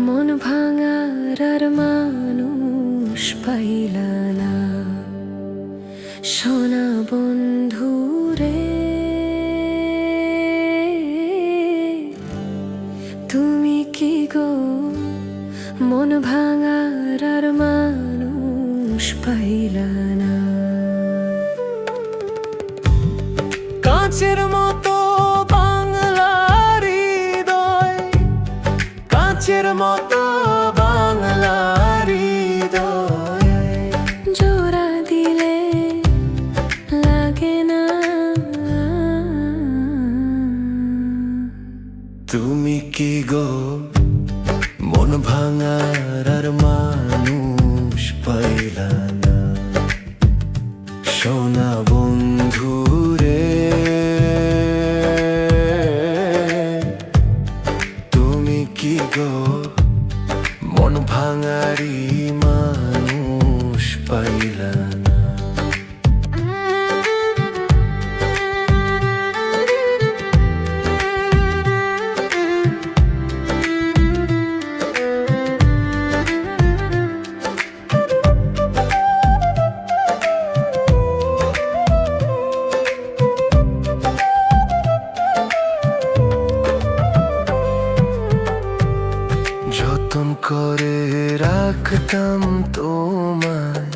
মন ভাঙার আর মানুষ পাইলা না, সোনা বন্ধু রে। তুমি কি গো, মন ভাঙার আর মানুষ পাইলা না। কাঁচের মতো বাংলার হৃদয়, কাঁচের মতো বাংলার হৃদয়, জোড়া দিলে লাগে না। তুমি কি গো, মন ভাঙার আর মানুষ পাইলা না, সোনা বন্ধু রে। তুমি কি গো, মন ভাঙারি মানুষ পাইলা না। যতন করে রাখতাম তোমায়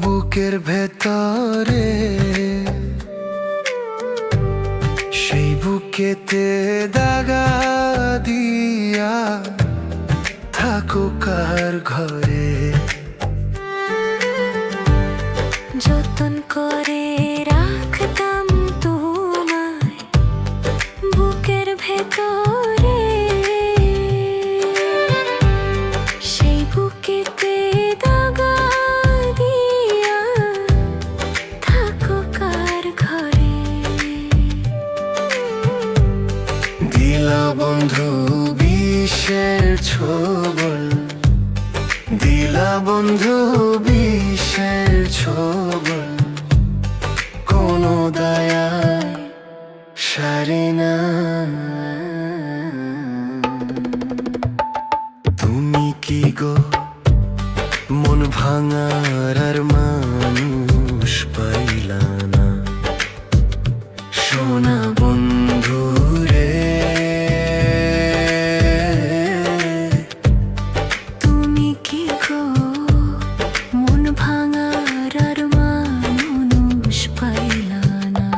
বুকের ভেতরে, সেই বুকেতে দাগা দিয়া থাকো কার ঘরে। যতন করে রাখতাম তোমায় বুকের ভেতরে, সেই বুকেতে দাগা দিয়া থাকো কার ঘরে। দিলা বন্ধু বিষের ছোবল, দিলা বন্ধু বিষের ছোবল, কোনো দয়ায় সারি না। তুমি কি গো, মন ভাঙার আর মানুষ পাইলা না, সোনা বন্ধু রে। তুমি কি গো, মন ভাঙার আর মানুষ পাইলা না।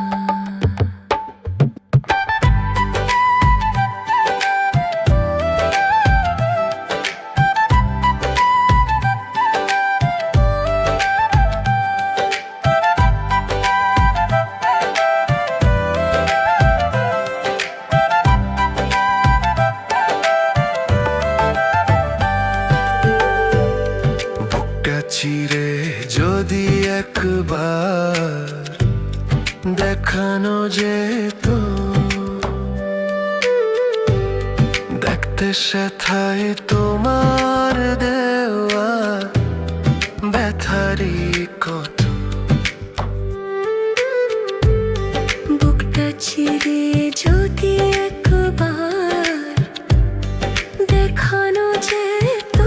বুকটা চিরে যদি একবার দেখানো যেত, দেখতে সেথায় তোমার দেওয়া ব্যথারি কত। বুকটা চিরে যদি একবার দেখানো যেত,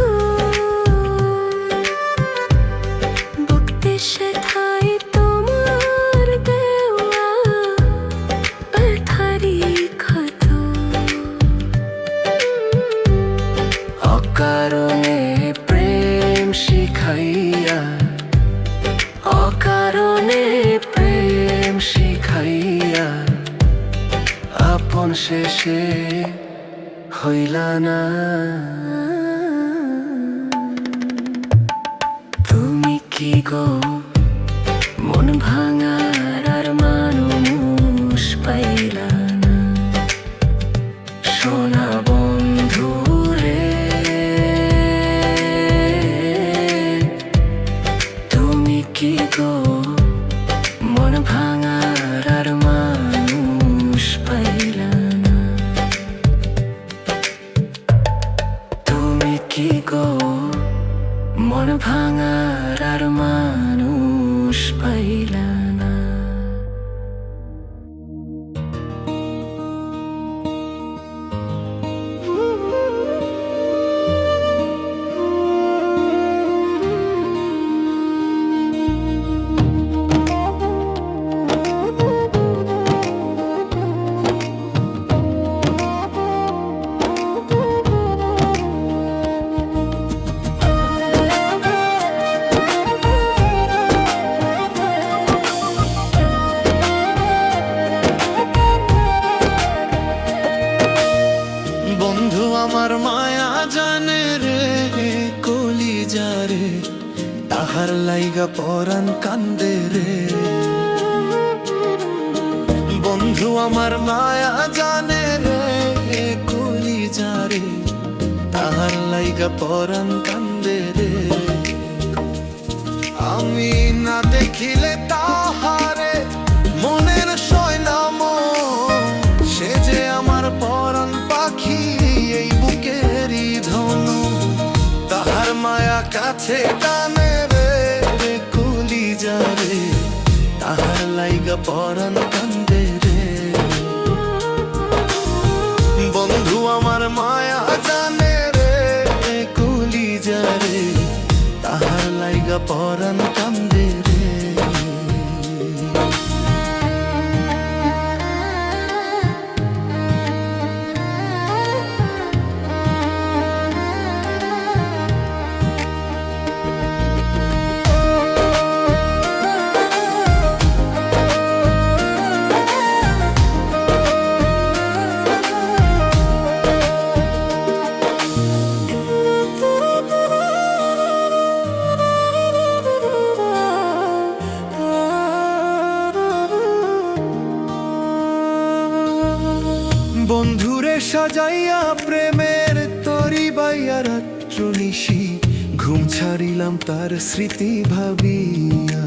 বুকতে সেথায় তোমার দেওয়া ব্যথারি ক্ষত। অকারণে প্রেম শিখাইয়া, অকারণে প্রেম শিখাইয়া আপন শেষে হইলা না। তুমি কি গো, মন ভাঙার আর মানুষ পাইলা না, সোনা বন্ধু রে। তুমি কি গো, মন ভাঙার আর মানুষ পাইলা না। তুমি কি গো, মন ভাঙার আর মানুষ পাইলা না। আমার মায়া জানে রে কলিজারে, তাহার লাইগা পরাণ কান্দে রে। বন্ধু আমার মায়া জানে রে কলিজারে, তাহার লাইগা পরাণ কান্দে রে। আমি না দেখিলে তাহারে মনের সয়নাম, সে যে আমার পরাণ পাখি এই বুকেরই ধনু। তাহার মায়া কাছে টানে রে কলিজারে, তাহার লাইগা পরাণ কান্দে রে। বন্ধু আমার মায়া জানে রে কলিজারে, তাহার লাইগা পরাণ কান্দে রে। বন্ধুরে সাজাইয়া প্রেমের তরি বাইয়া রাত্র নিশি, ঘুম ছাড়িলাম তার স্মৃতি ভাবিয়া।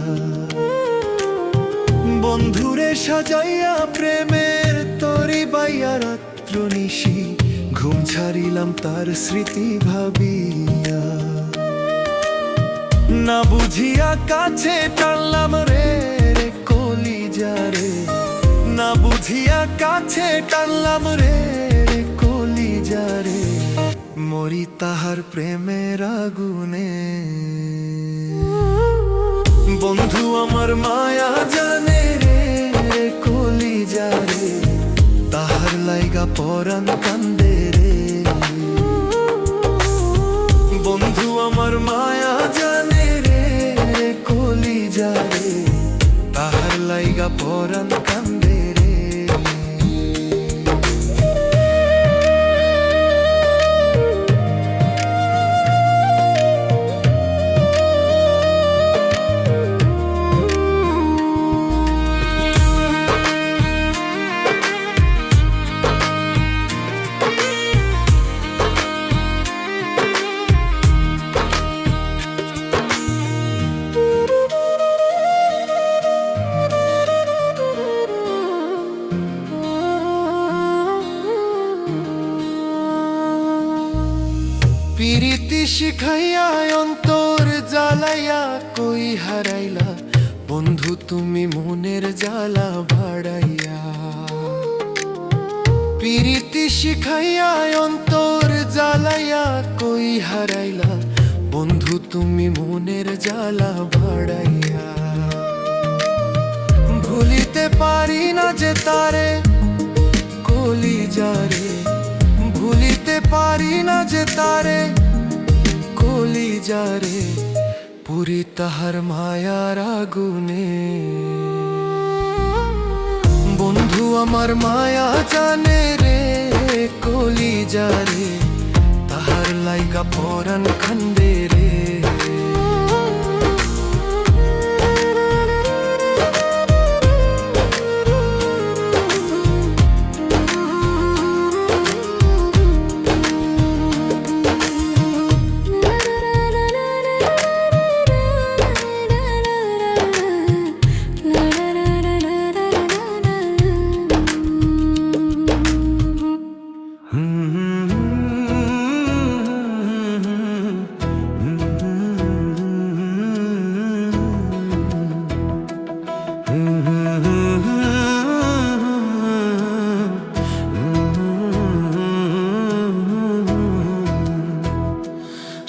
বন্ধুরে সাজাইয়া প্রেমের তরি বাইয়া রাত্র নিশি, ঘুম ছাড়িলাম তার স্মৃতি ভাবিয়া। না বুঝিয়া কাছে টানলাম রে কলিজারে, না বুঝিয়া কাছে টানলাম রে কলিজারে। মরি তাহার প্রেমের আগুনে। বন্ধু আমার মায়া জানে রে কলিজারে, তাহার লাইগা পরাণ কান্দে রে। বন্ধু আমার মায়া জানে রে কলিজারে, তাহার লাইগা পরাণ কান্দে রে। পিরিতি শিখাইয়া অন্তর জ্বালাইয়া কই হারাইলা, বন্ধু তুমি মনের জ্বালা ভাড়াইয়া। পিরিতি শিখাইয়া অন্তর জ্বালাইয়া কই হারাইলা, বন্ধু তুমি মনের জ্বালা ভাড়াইয়া। ভুলিতে পারি না যে তারে কলিজারে, ভুলিতে পারি না যে তারে কলিজারে। পুরি তাহার মায়ার আগুনে। বন্ধু আমার মায়া জানে রে কলিজারে, তাহার লাইগা পরাণ কান্দে রে।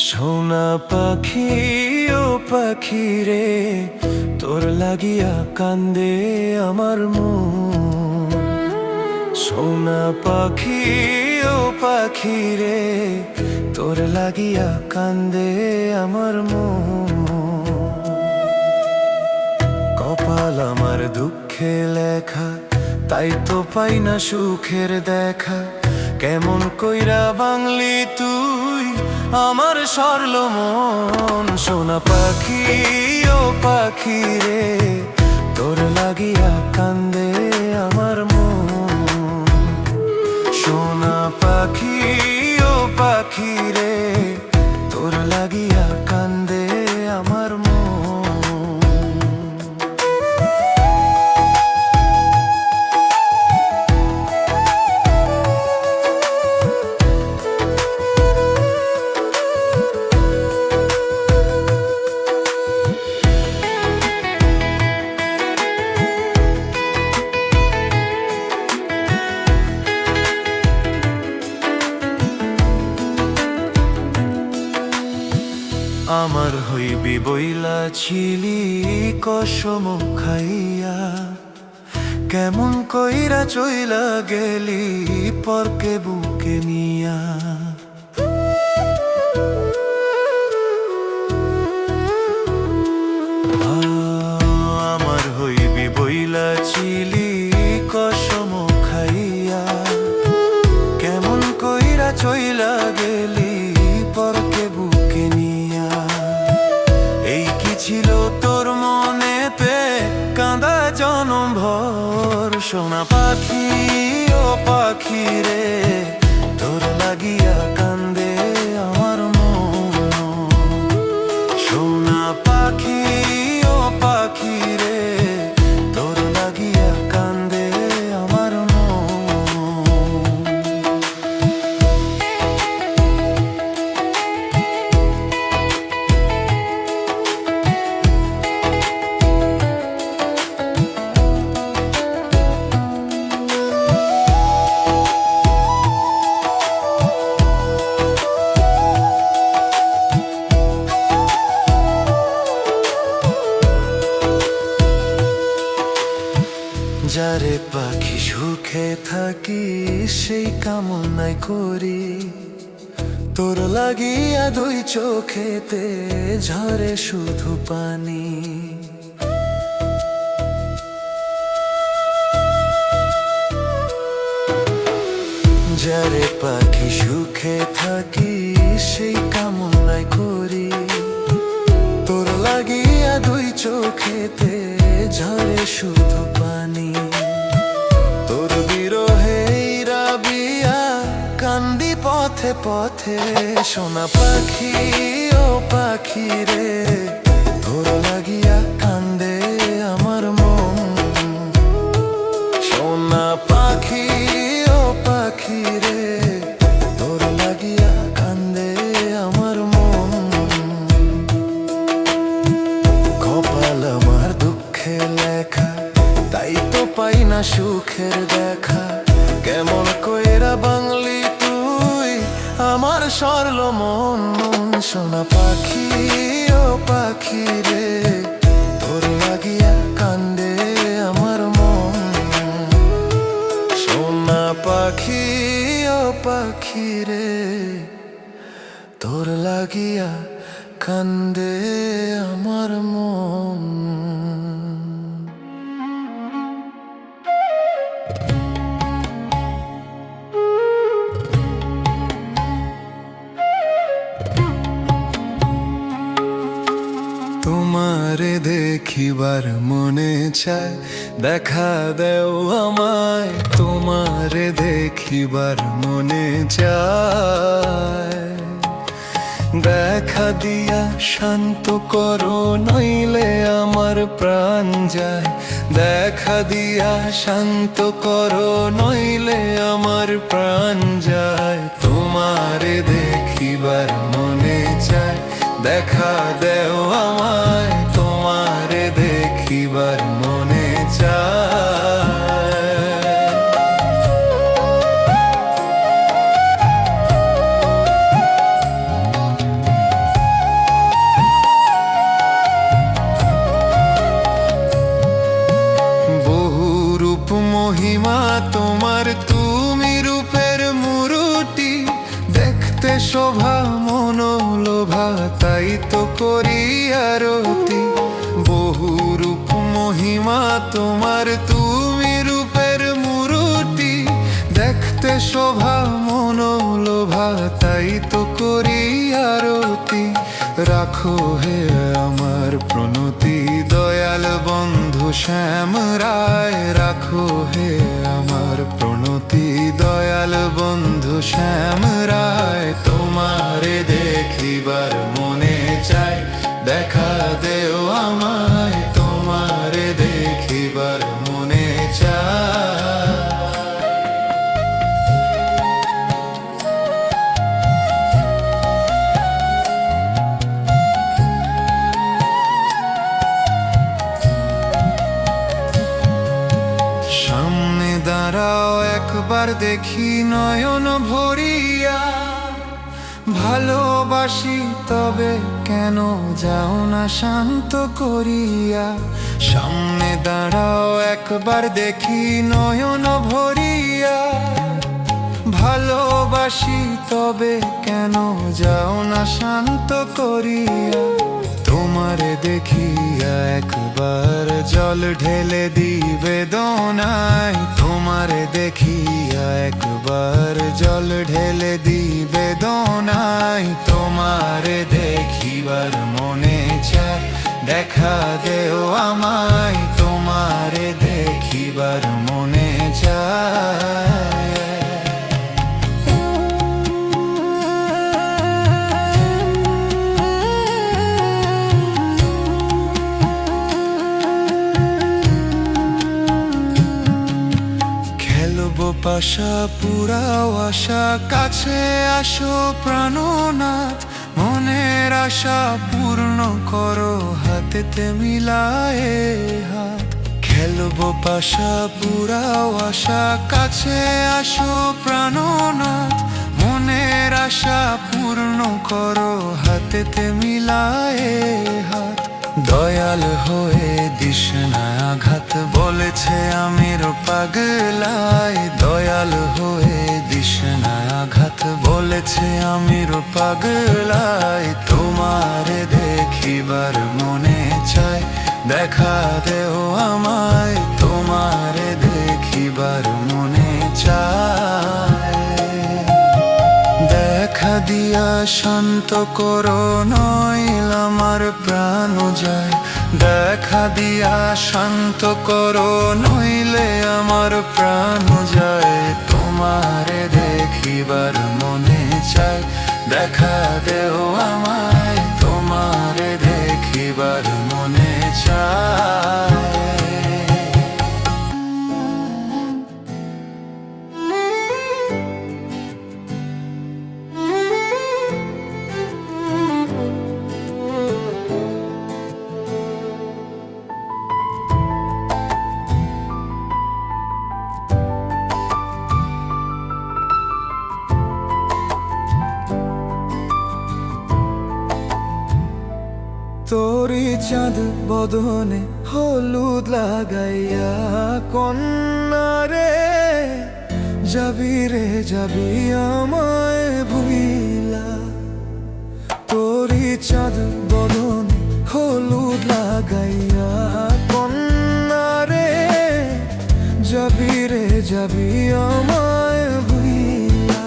সোনা পাখি ও পাখি রে, তোর লাগিয়া কান্দে আমার মন। সোনা পাখি ও পাখি রে, তোর লাগিয়া কান্দে আমার মন। কপাল আমার দুঃখে লেখা, তাই তো পাই না সুখের দেখা। কেমন কইরা বাংলি তুই আমার সরল মন। সোনা পাখি ও পাখি রে, তোর লাগিয়া কান্দে আমার মন। সোনা পাখি ও পাখি রে, তোর লাগিয়া কান্দে আমার মন। আমার হইবি বইলা ছিলি কসম খাইয়া, কেমন কইরা চইলা গেলি পরকে বুকে নিয়া। আমার হইবি বইলা ছিলি কসম খাইয়া, কেমন কইরা চইলা গেলি পরকে বুকে নিয়া। এই কি ছিল তোর মনেতে কাঁদা জনম ভর। সোনা পাখি ও পাখি রে, তোর লাগিয়া কান্দে আমার মন। সোনা পাখি ও পাখি রে, তোর লাগিয়া কান্দে আমার মন। যারে পাখি সুখে থাকি সেই কামনাই করি, তোর লাগিয়া দুই চোখেতে ঝরে শুধু পানি। যারে পাখি সুখে থাকি সেই কামনাই করি, তোর লাগিয়া দুই চোখেতে ঝরে শুধু পানি। তোর বিরহে রাবিয়া কান্দি পথে পথে। সোনা পাখি ও পাখি রে, তোর লাগিয়া কান্দে আমার মন। সোনা পাখি ও পাখি রে, তোর লাগিয়া কান্দে আমার মন। কপাল আমার দুঃখে লেখা, তাই তো পাই না সুখের দেখা। কেমন কইরা বাংলি তুই আমার সরল মন। সোনা পাখি ও পাখি রে, তোর লাগিয়া কান্দে আমার মন। সোনা পাখি ও পাখি রে, তোর লাগিয়া কান্দে আমার মন। তোমারে দেখিবার মনে চায়, দেখা দেও আমায়। তোমারে দেখিবার মনে চায়, দেখা দিয়া শান্ত করো নইলে আমার প্রাণ যায়। দেখা দিয়া শান্ত করো নইলে আমার প্রাণ যায়। তোমারে দেখিবার মনে চায়, দেখা দেও আমায়। তোমারে দেখিবার মনে চায়। বহু রূপ মহিমা তোমার, তুমি রূপের মুরুটি। দেখতে শোভা মনোলোভা, তাই তো করি আরতি। বহু রূপ মহিমা তোমার, তুমি রূপের মুরুটি। দেখতে শোভা মনোলোভা, তাই তো করি আরতি। রাখো হে আমার প্রণতি দয়াল বন্ধু শ্যাম রায়, রাখো হে আমার প্রণতি দয়াল বন্ধু শ্যাম রায়। তোমারে দেখিবার মনে চাই, দেখা দেও আমায়, তোমারে দেখিবার মনে চাই। সামনে দাঁড়াও একবার দেখি নয়ন ভরিয়া, ভালোবাসি তবে কেন যাও না শান্ত করিয়া। সামনে দাঁড়াও একবার দেখি নয়ন ভরিয়া, ভালোবাসি তবে কেন যাও না শান্ত করিয়া। তোমারে দেখিয়া একবার জল ঢেলে দিবে দোনায়, তোমারে দেখিয়া একবার জল ঢেলে দিবে দোনায়। তোমারে দেখিবার মনে চায়, দেখা দেও আমায়, তোমারে দেখিবার মনে চায়। পাশা পুরাও আশা, কাছে আসো প্রাণনাথ, মনের আশা পূর্ণ করো হাতেতে মিলায়ে হাত। খেলবো পাশা পুরাও আশা, কাছে আসো প্রাণনাথ, মনের আশা পূর্ণ করো হাতেতে মিলায়ে হাত। দয়াল হয়ে দিস না আঘাত, বলেছে আমির পাগলায়। দয়াল হয়ে দিস না আঘাত, বলেছে আমির পাগলায়। তোমারে দেখিবার মনে চায়, দেখা দেও আমায়, তোমারে দেখিবার মনে চায়। দেখা দিয়া শান্ত করো নইল আমার প্রাণ যায়, দেখা দিয়া শান্ত করো নইলে আমার প্রাণ যায়। তোমারে দেখিবার মনে চায়, দেখা দেও আমায়, তোমারে দেখিবার মনে চায়। তোরি চাঁদ বদনে হলুদ লাগাইয়া, কন্যা রে যাবি রে যাবি আমায় ভুইলা। তোরি চাঁদ বদনে হলুদ লাগাইয়া, কন্যা রে যাবি রে যাবি আমায় ভুইলা।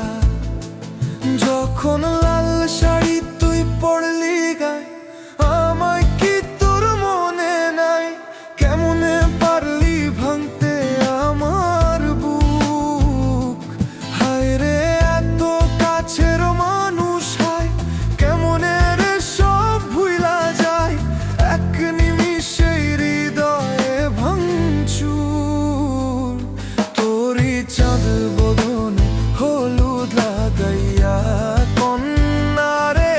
যখন লাল শাড়ি তুই পড়লি গায়, আমায় কি তোর মনে নাই? কেমনে পারলি ভাঙতে আমার বুক? হায় রে এত কাছের মানুষ, হায় কেমনে রে সব ভুইলা যায়। এক নিমিষে হৃদয়ে ভাঙচুর। তোরি চাঁদ বদনে হলুদ লাগাইয়া, কন্যা রে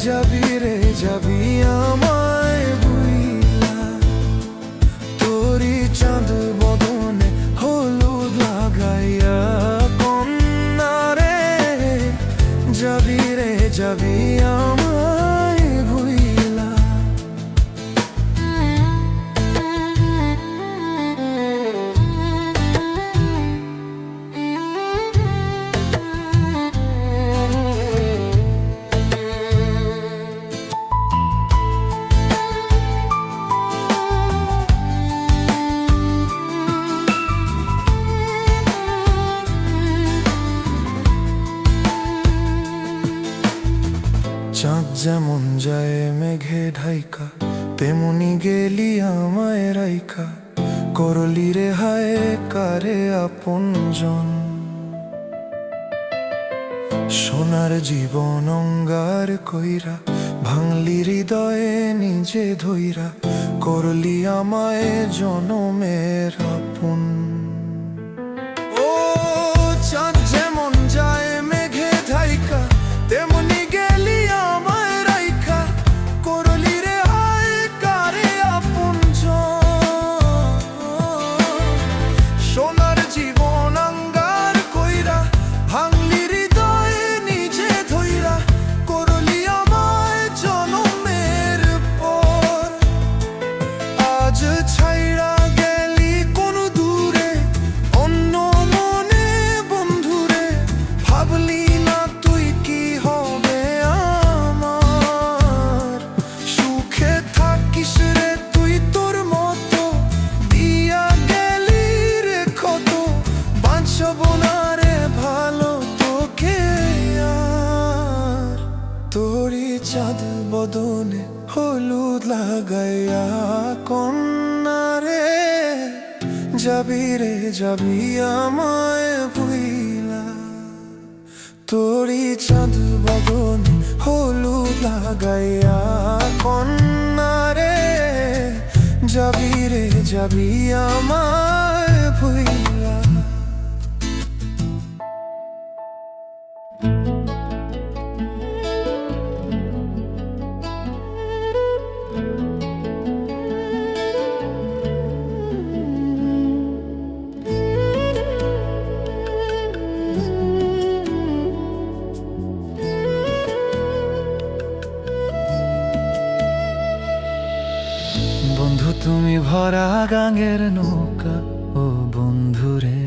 যাবি রে যাবি আমায় ভুইলা। তোরি চাঁদ বদনে হলুদ লাগাইয়া, কন্যা রে যাবি রে যাবি আমায় ভুইলা। চাঁদ যেমন যায় মেঘে ঢাইকা, তেমনি গেলি আমায় রাইকা, করলি রে হায় কারে আপনজন। সোনার জীবন অঙ্গার কইরা, ভাঙলি হৃদয়ে নিজে ধইরা, করলি আমায় জনমের আপন। ও চাঁদ যেমন যায় মেঘে ঢাইকা, তেমনি গেলি আমায় রাইখা, করলি রে হায় কারে আপনজন। সোনার জীবন অঙ্গার কইরা, ভাঙলি হৃদয়ে নিজে ধইরা, করলি আমায় জনমের পর। আজ ছাইরা গেলি কোন দূরে অন্য মনে বন্ধুরে, ভাবলি না তুই কি হবে আমার। সুখে থাকিস রে তুই তোর মতো, দিয়া গেলি রে ক্ষত, বাঁচব না রে ভালো তোকে আর। তোরি চাঁদ বদনে হলুদ লাগাইয়া কন্যা রে, যাবি রে যাবি আমায় ভুইলা। তোরি চাঁদ বদনে হলুদ লাগাইয়া কন্যা রে, যাবি রে যাবি আমায় ভুইলা। বন্ধু তুমি ভরা গাঙের নৌকা, ও বন্ধুরে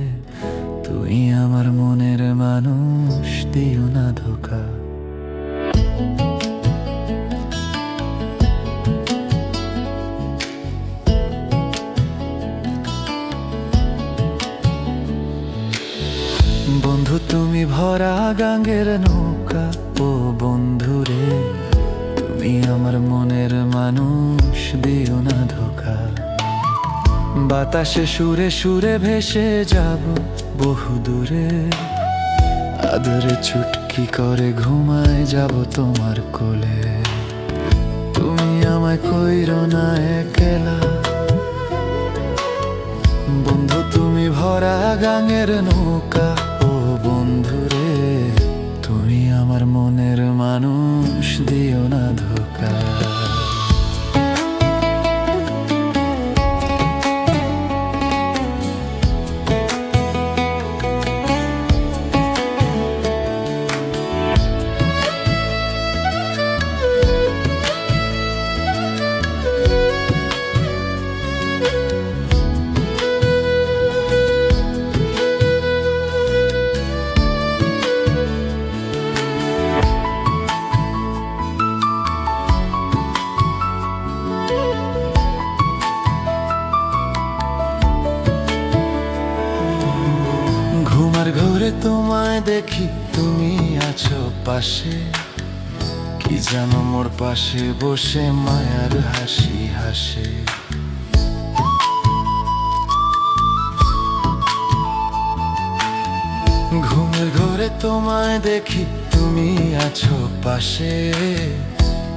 তুই আমার মনের মানুষ, দিও না ধোকা। বন্ধু তুমি ভরা গাঙের নৌকা, ও বন্ধুরে তুমি আমার মনের মানুষ, দিও না ধোকা। বাতাসে সুরে সুরে ভেসে যাব বহু দূরে, আদরে চুটকি করে ঘুমায় যাব তোমার কোলে। তুমি আমায় কইরো না একলা, বন্ধু তুমি ভরা গাঙের নৌকা, ও বন্ধুরে তুমি আমার মনের মানুষ, দিও না ধোকা। ঘুমার ঘরে তোমায় দেখি, তুমি আছো পাশে, কি জানো মোর পাশে বসে মায়ার হাসি হাসে। ঘুমের ঘরে তোমায় দেখি, তুমি আছো পাশে,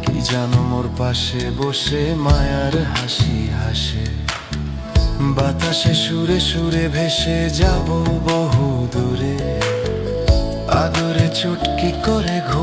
কি জানো মোর পাশে বসে মায়ার হাসি হাসে। বাতাসে সুরে সুরে ভেসে যাব বহু দূরে, আদরে চুটকি করে ঘুম।